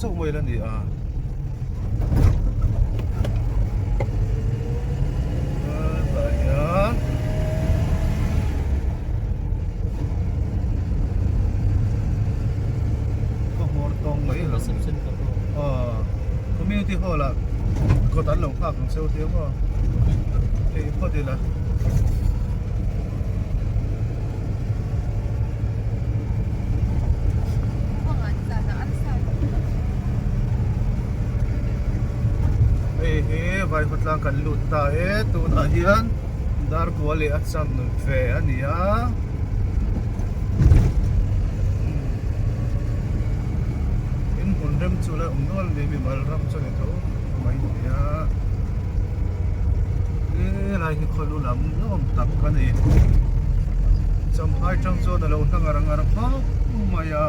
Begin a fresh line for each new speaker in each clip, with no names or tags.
chỗ mày là gì à vậy á có một tông mấy là community hall là có tán lồng phạc lồng sâu tiếng mà thì có thể là Vaikhawtlang kan lut ta tun a hian dar kuali a cham ve ania in hunrem chula umnol ni mi mal ram chani tho mai nia lai hi kholu lam nom tak kani cham hai chang zo da lo tang arang arang pa maya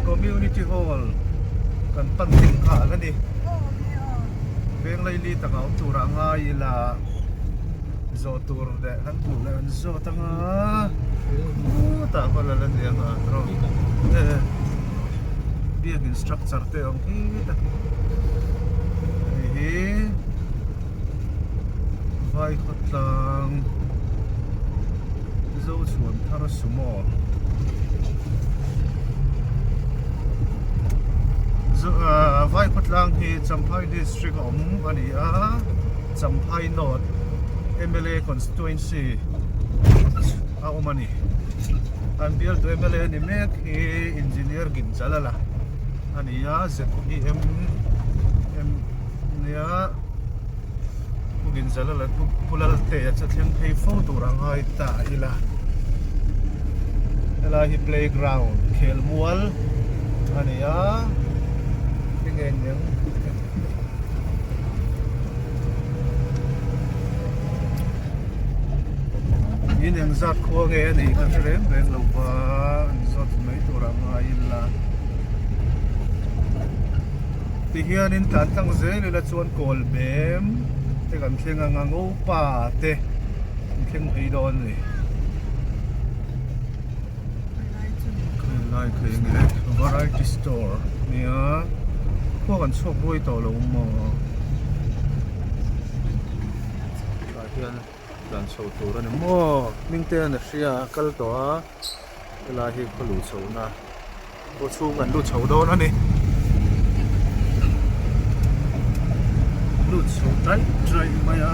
community hall kan pan ting kha kani beng lai li tang au tura nga ila zo tur de han tu le zo tanga ta ko la lan dia nga tro biang instructor te ong hi ta hi Vaikhawtlang zo chuan thar sumo Vaikhawtlang hi Champhai district ania Champhai North MLA constituency omani an bial to MLA ni mek hi engineer ginjalala ania ZEM nia ginjalala pulal te chathleng phei pho turang hai ta ila hi playground khelmual ania in yang zat khua nge ni kan rem rem lo pa zot mai tura ma illa ti hian in tan tang zel la chuan kol bem te kan thlenga ngango pa te thleng ei don ni lai nge variety store nia khua kan chok roi to lo mo ta hian dan chho tur ani mo ning te an ria kal to a la hi kholu chho na ko chung an lu chho don ani lu chho trai maya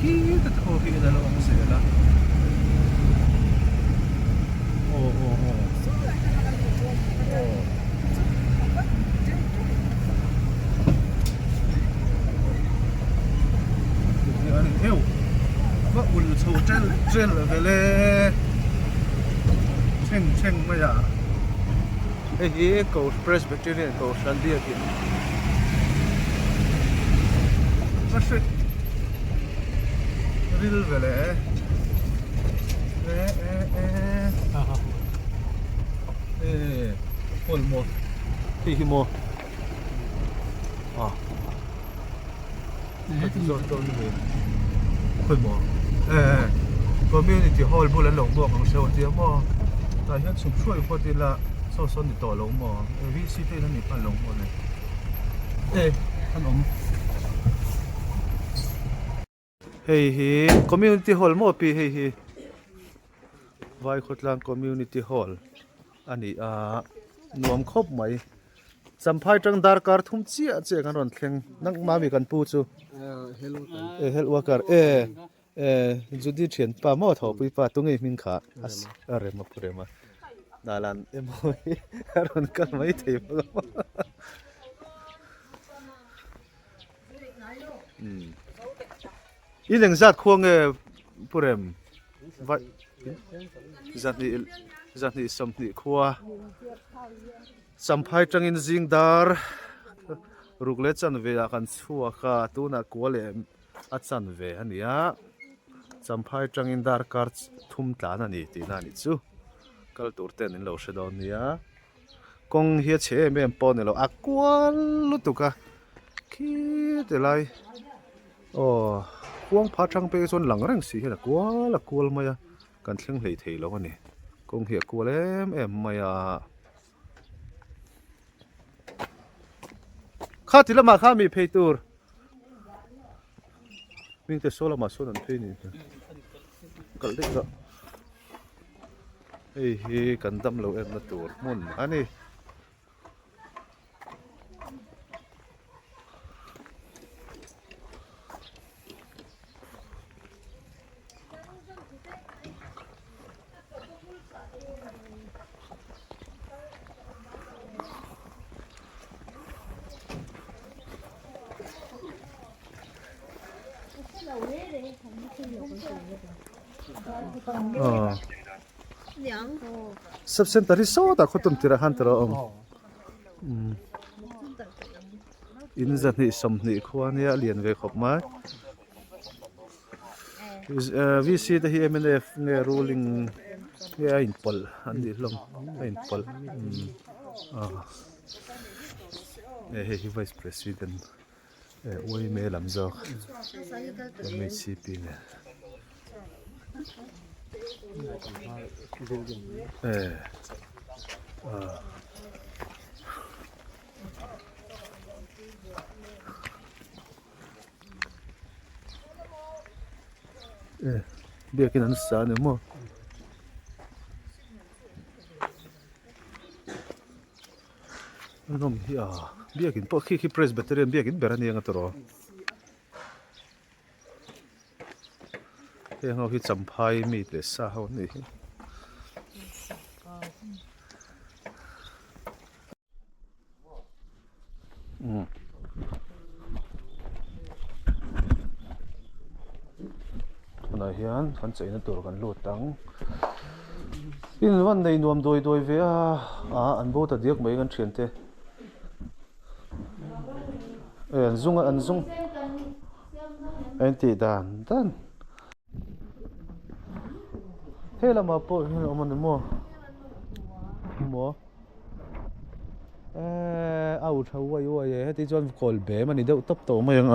ki ta tho hi da lo ang se la ul chho trel vele cheng maya hi ko presbyterian ko shandia ki mashe ril vele olmo hi mo ti zo to ni khoi mo community hall bulan long bo ang show ti mo ta hian sum chroi pho ti la so son ni to lo mo VC te na ni pan long mo ne an om hi community hall mo pi hi Vaikhawtlang community hall ani nuam khop mai Champhai tang dar kar thum chia che kan ron thleng nang ma mi kan pu chu hello worker judi thian pa mo tho pui pa tungai min kha as are ma pure ma dalan emoi ron kal mai thei ma ileng zat khuang e purem vai zat ni somni khua Champhai tangin zingdar rukle chan ve kan chhuwa kha tuna kwale a chan ve ania Champhai tangin dar kar thum tlan ani ti na ni chu kal tur ten in lo shedon nia kong hi che mem pon lo akwal lutuka ki te lai kuang pha thang pe chon lang rang si hela kwal maya kan thleng hlei thei lo ani kong hi kwalem em maya khá thì là mà khá mi phê tour mình tới số là mà số lần phê này cẩn định rồi ê cần tâm lâu em là tour muốn anh đi sắp xếp tới số ta có tuần tira han tira in dân thì sầm thì khoa này liền về khop mai VC thì MNF nghe ruling nghe in pol anh đi long in pol vice president ôi mẹ làm giàu mẹ CP nè biết cái nó sao nữa mà nó mi biết cái bộ khi Presbyterian biết cái beran yang atoro cái ngao khi chăm phai mi để sao này này hiền hắn chạy nó tổกันlột tăng inวันnày nuông đôi về anh bố ta điếc mấy con chuyện thế anh dung anh tị đàn thế là mà bộ thế là mình mua áo thâu vậy hết thì chọn col bé mà đi đâu tấp tổ màยัง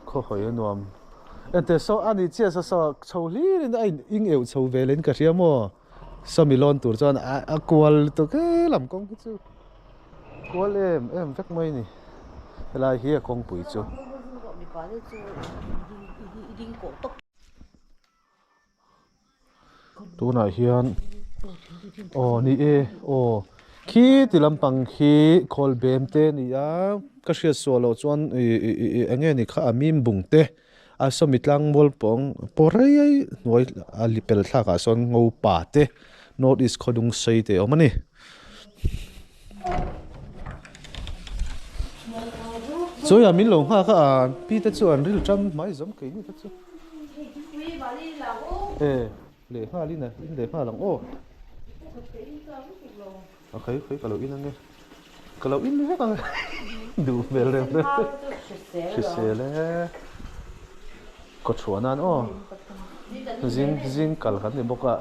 khó hỏi nuông anh thấy sao anh đi chơi sao châu lý nên anh in eo châu về lên cái gì mà sao mi lon tour chọn col tôi cái làm công cái chứ col em vắt mấy nè là hier công bụi chứ tu này hiền nè khi thì làm bằng khi call bem te nè cái sự solo chọn anh nghe nè khá mìm bung te sao mi tlang mol pong porai ai nói lipel thà cả son ngô pa te not is khodung sei te omani rồi mình lồng ha cả pi te chuan ril tram mai giống cái như thế chứ lệ ha đi nè lệ ha lòng khấy cái lẩu in anh nghe cái lẩu in hết anh đủ về rồi đấy chỉ xe đấy có chuột anh zin cào khăn thì bốc à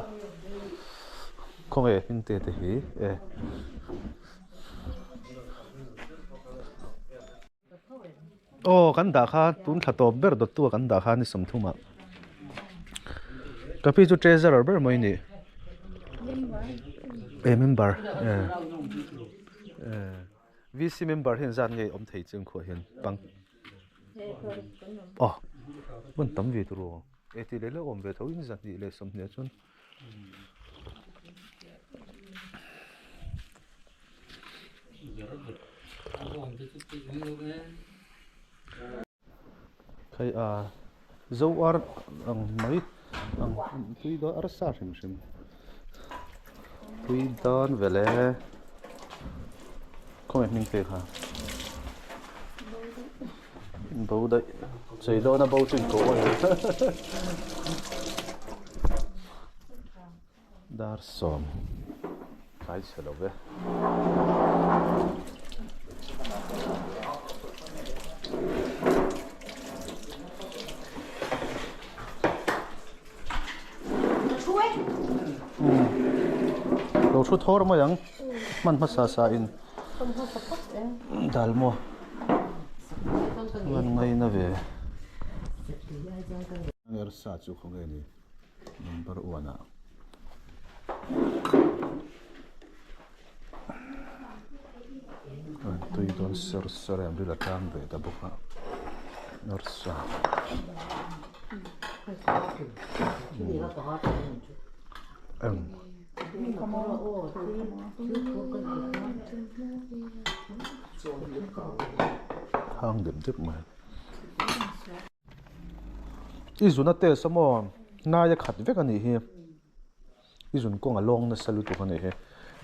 không hề kinh tế thì kan dah kha tun thato ber dot tu kan dah kha ni som thuma kapi chu treasurer ber moi ni member VC member hian zan nge om thei chung kho hian pang mun tam vi tu ro ti le om ve tho in zan ni le som ne chun khai dấu ar mấy tuy đó ar sa sim tuy don về lẽ không mình kể hả bầu đấy chơi đó là bầu chuyện cổ dar som cái gì đâu vậy chút thô mà yang man mà sa in dal mo man ngay na về ngar sa chu không nghe ni number 1 à tui don ser serem ri la tang ve ta boka norsa hang dem dip ma izuna te samo na ya khat ve ka ni hi izun ko ngalong na salu tu ka ni hi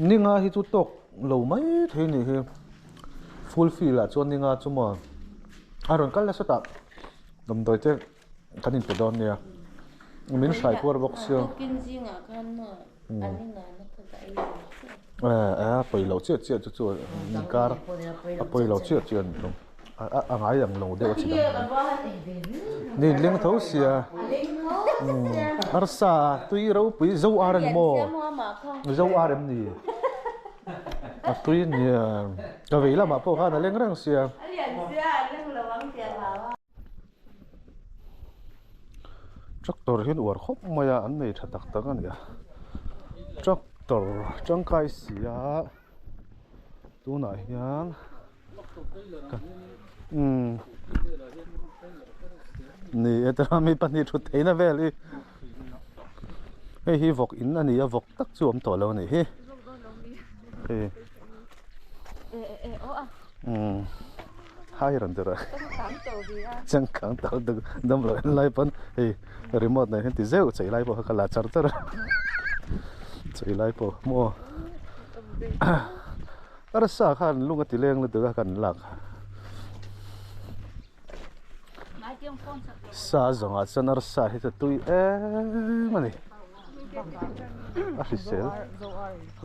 ninga hi chu tok lo mai the ni hi full feel la chon ninga chuma aron kal la sata dom doi te kanin pe don nia min sai por box yo
kin jinga kan no ani na na ka
poi lo che che chu ni kar poi lo che che no ngai yang lo de chi ni leng tho sia arsa tui ro pui zo aran mo zo aram ni tui ni ka ve la ma po ha na leng rang sia tractor hin war khop maya an nei thatak tak ania tractor changkai sia tuna hian ni etara mi pani thu theina veli hei hi vok in ani a vok tak chuam to lo ni hi hai ran dera chang kang tal dam lo lai pan hei remote này thì dễ chạy lại bộ hay là chặt ra chạy lại bộ mua ở xa khăn lúc cái tiền là được cái lạc xa giống à chân ở xa thì tôi mà này à thì sẽ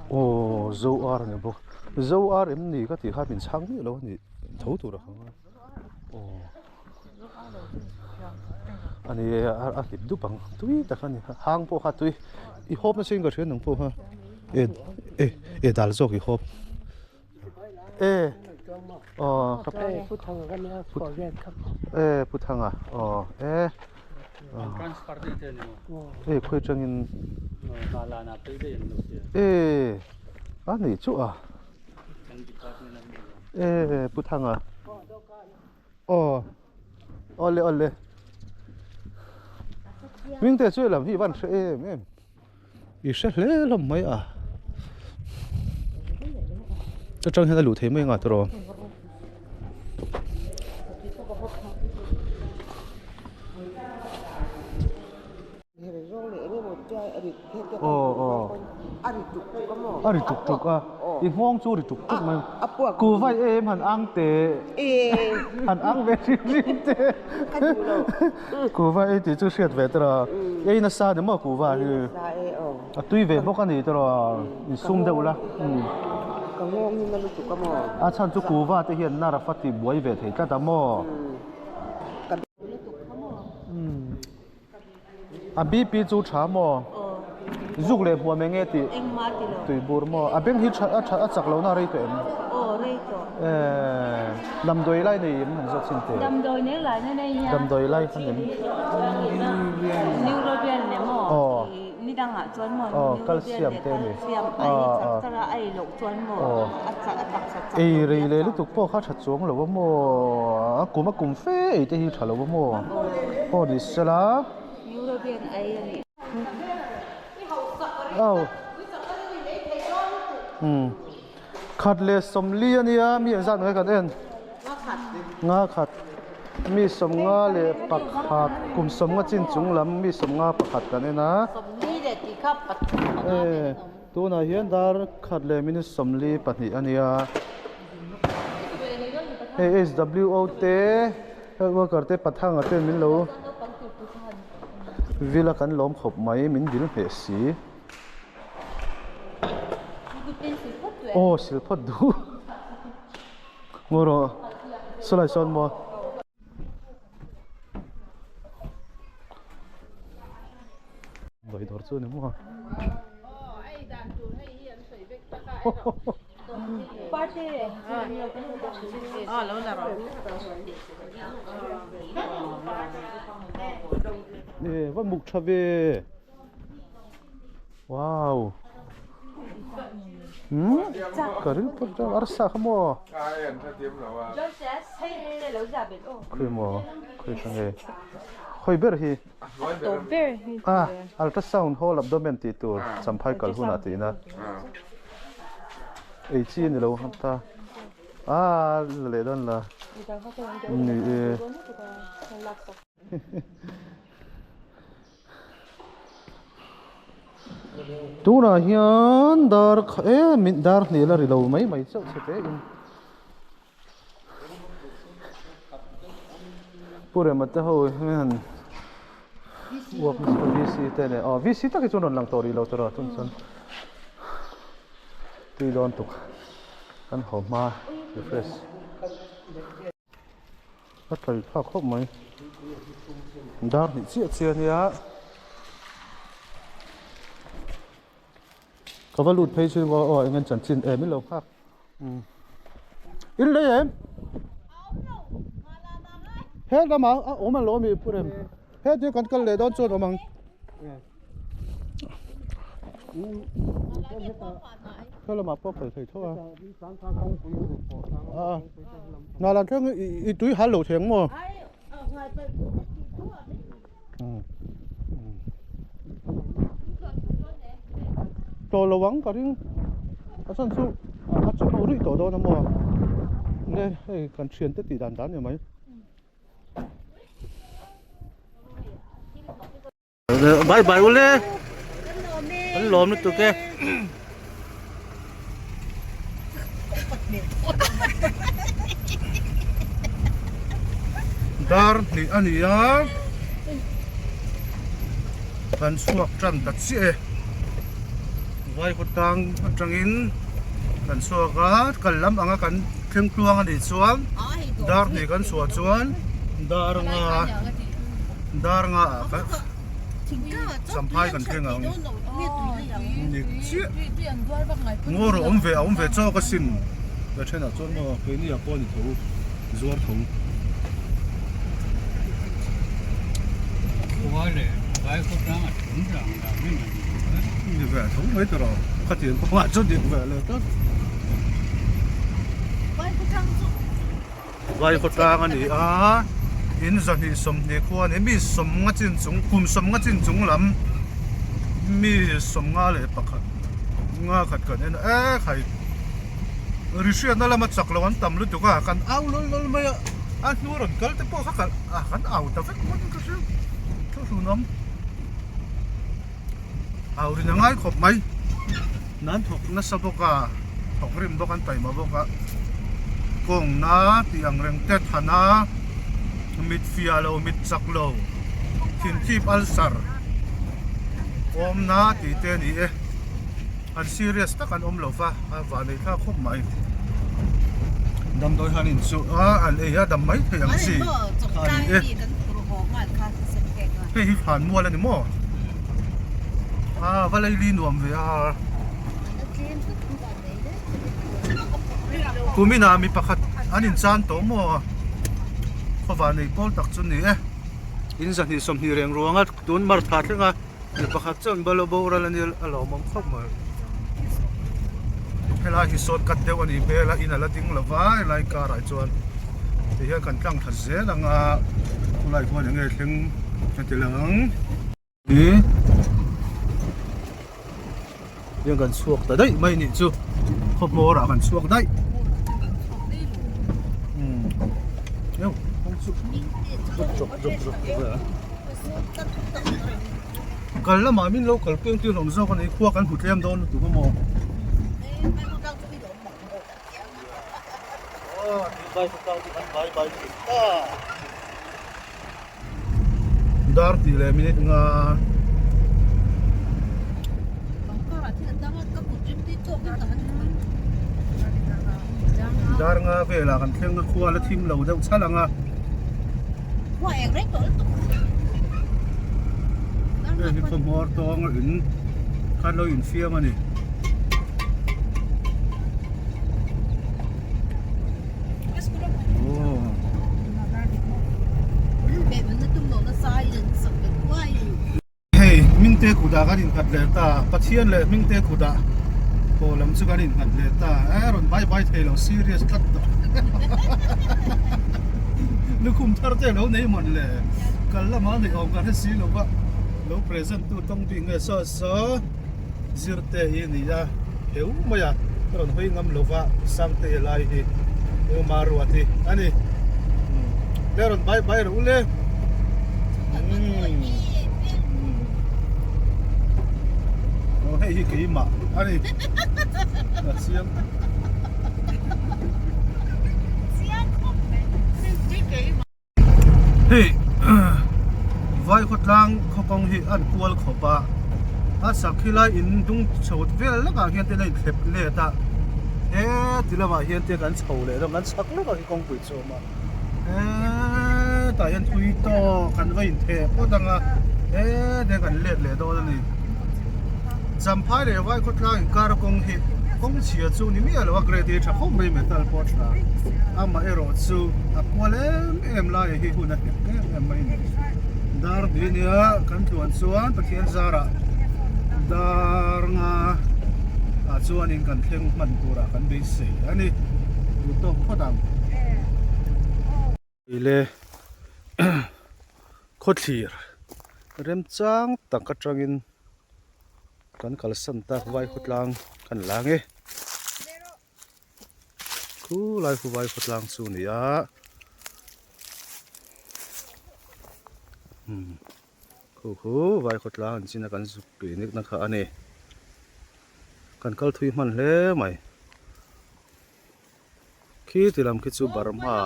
ô dâu ar này bộ dâu ar em này cái thì hai bên sáng như lâu này thấu tụ được không ô anh ấy kịp đúc bằng túi ta khăn hang po hạt túi i hộp nó xin cái chuyện nông po ha đào dọc i hộpครับพุทธังกันเนี่ยขอแยกครับพุทธังอ่ะคุยจังอินอันนี้จุอ่ะพุทธังอ่ะเลยวิ่งแต่ช่วยลำที่บ้านเช่แม่อีเช่เล่ลำไม่อ่ะจะจังให้ได้หลุดเทไม่ง่ายตัวอาริจุกจุกอ่ะอีห้องจูริจุกจุกมันกูไฟหันอังเตหันอังเวทีริมเตกูไฟที่จูเสียดเวทระน่าซาเดมากูไฟตุยเวบอกกันนี่ตัวซุ่มเดาละกังวลนี่มันจุกกันมั้งฉันจูกูไฟที่เห็นน่ารักฟัดที่บวยเวทีกันแต่มั้งบีปีจูช้ามั้งยุคเล็บหัวเมงเอติตุยบูร์มอเบงฮิชัดจักเราหน้าไรตัวเอ็มดำโดยไล่ในยิมหันสุดสินเตดำโดยเนี่ยไล่ในยิมดำโดยไล่ขันยิมนิวโรเบียนเนี่ยมั้งนี่ดังอ่ะจวนมั้งแคลเซียมเต็มเลยไอ้จักรไอ้หลกจวนมั้งเอรีเลยลูกตุกพ่อข้าชัดจวงหรือว่ามั้งกูมากุมเฟ่ไอ้ที่ฮิชัดหรือว่ามั้งพ่อดิสลานิวโรเบียนไอ้นี่ขัดเลสมลีนี่มีอะไรกันกันเองงาขัดมีสมงาเลปักขัดกุมสมงาจินจุงลำมีสมงาปักขัดกันนี่นะสมลีเด็ดที่ขับปักตัวน่ะเห็นดาร์ขัดเลมินสมลีปักนี่อันนี้SWO เต้ว่ากันเต้ปักทางเต้มินโลวิลากันล้อมขบไม้มินดิลเหสีสิลพัดดูมัวรอสไลด์ซ้อนมัวไปดอร์ซูนี่มัวปาร์ตี้แล้วนะนี่วันมุกชาเวว้าว Karin put arsa khamo khoi mo khoi sange khoi ber hi ultrasound hole abdomen ti tur champhai kal huna ti na ei chi ni lo hanta le don la ni tu na hian dar min dar ni la ri lo mai chau chete in pure mata ho han work Mr. VC te ne VC ta ke chunon lang tori lo tora tun san ti don tuk kan homa refresh at thai kha khop mai dar ni chia ya Kavalut page wa ngan chan chin mi lo khak in le em he da ma o ma lo mi purem he de kan kal le don chon omang kala ma po phai thai thoa na lan thang I tui hal lo theng mo to lo wang ka ring asan su chu no ri to do na mo le kan thian te ti dan ya mai bye bye ule an lom ni tu ke dar ni ania kan suak tran ta chi e Vaikhawtlang atangin kan suaka kan lam anga kan thleng tluang ani chuan dar ni kan suwa chuan dar nga ka samphai kan thleng ang ni chi ngoro om ve chaw ka sin la thena chon no ke ni a pon tho zuar tho
le Vaikhawtlang atang da min
ni ve tho mai tro ka tin ko wa chon din ve le ta Vaikhawtlang ani in zan hi som ni khua ni mi som nga chin chung kum som nga chin chung lam mi som nga le pakhat nga khat kan en khai rishian na lama chak lawan tam lu tu ka kan au lol mai a nuron kal te po ka kan au ta vek mon ka sil to su nom au rin ngai khop mai nan thok na saboka thok rim bokan tai ma boka kong na tiang reng tet hana mit fialo mit saklo tin tip alsar om na ti te ni an serious ta kan om lo fa va nei tha khop mai dam doi hanin chu an ya dam mai thayang si hei han mua la ni mo valai li nuam ve kumina mi pakhat anin chan to mo khawa nei pol tak chu ni in zan hi som hi reng ruanga tun mar tha thenga mi pakhat chon balo bora la ni alo mom khop ma hela hi sot kat deu ani bela in ala ding lova lai ka rai chuan ti hian kan tlang tha zel anga ulai ko nge thleng tilang ni yang kan suak ta dai mai ni chu khop mora kan suak dai yo không chụp chụp cần là mà mình lâu cần pieng tiêu lòng rau con ấy khua cần hụt em đâu tụi con mò dar thì là mình nga dar nga về là cần thêm cái khua là thêm lẩu đâu sát là nga cái phần mor to nga in khăn lo in phia mà nè hey mình te kuda cái din khát lệ ta pathian lệ mình te kuda po lam chu kan in ngat le ta ron bye thei lo serious tat to nu khum thar te lo nei mon le kal la ma ni om kan si lo ba lo present tu tong pi nge so zirte in ya heu ma ya ron hoi ngam lo wa sang te lai hi eu maru ati ani le ron bye ro le hey cái mà anh là xiêm hey Vaikhawtlang khó công hi ăn cual khó ba sắc khi lại in dung chầu về là cả hiện tại này khép lệ ta thì là mà hiện tại gần chầu lệ rồi gần sắc là cái công việc chầu mà tại hiện thui to gần với in thép có đằng à để gần lệ đó nàyจำพายเลยว่าคนกลางการกงเหกงเชียจูนี่มีอะไรว่าเกรดีจะเขาไม่เหมือนตัลพอชนะอามาเอโรจูอักว่าเล่มเอ็มไลเฮหุ่นเอ็มไม่ดาร์ดีเนี่ยกันชวนส่วนตะเคียนซาระดาร์งาชวนอินกันเที่ยงมันกูระกันบีสีอันนี้ดูโต้พอดังอีเล่โคตรทีร์เริ่มจังตั้งกระจังอินกันกัลสันตาVaikhawtlangกันลางกูไลฟ์Vaikhawtlangสูนี่อ่ะกูVaikhawtlangจริงๆกันสุดปีนิกนะคะอันนี้กันกัลทุยมันเล่ไหมคิดที่ลำคิดสูบารมา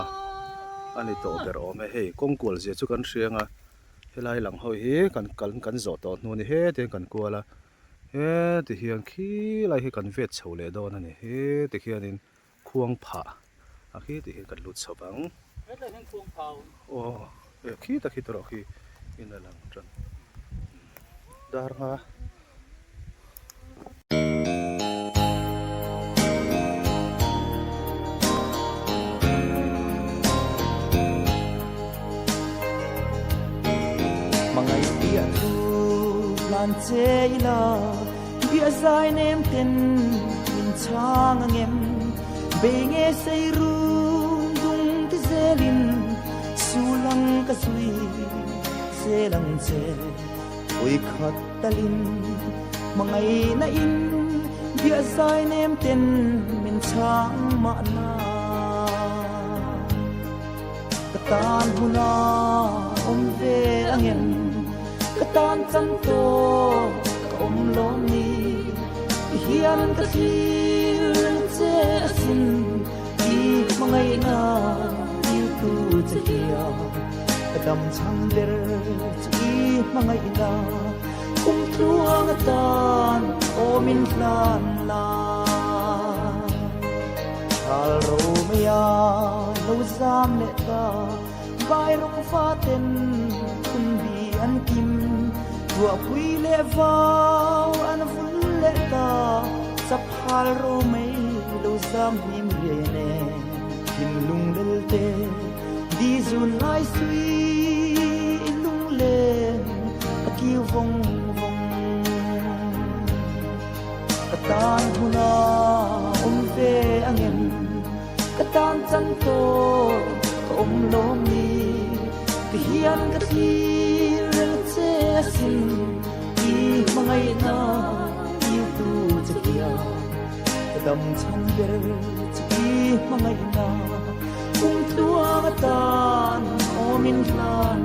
อันนี้โตเบรอไม่เฮ้กงกวลเสียจุกันเสียงอ่ะเฮลัยหลังเฮ้ยกันจอดต่อนู่นนี่เฮ้เดี๋ยวกันกลัวละที่เฮียนขี้ไรให้กันเวทเฉาเลยดอนั่นนี่ที่เฮียนินควงผ่าขี้ที่เฮียนกันหลุดเฉาบังโอ้ขี้ตะขี้ตรอขี้อินนั่นหลังจันดาร์งา
chế là bia dài nêm tên mình chang ngem bê nghe say ru dung cái dê lin su lăng cái suy dê lăng dê ôi khát ta lin mà ngày na in bia dài nêm tên mình chang mà na cái tan hu na về angem tan chân to om lo ni hian ka thil che sin i mangai na yu tu che hia kadam chang der chi mangai na kum thuang tan omin hlan la al ro me ya lo zam le ta vai rong fa ten kun bi an kim tua pui le vào an vun le ta sap hal ro mei lo zam him ye ne him lung lel te di zun lai sui lung le ki vong vong katan huna ve angem katan chan to om lo ni hian ka thi sin i mangai na yu tu chakia kadam chan ber chi mangai na kum tua tan omin hlan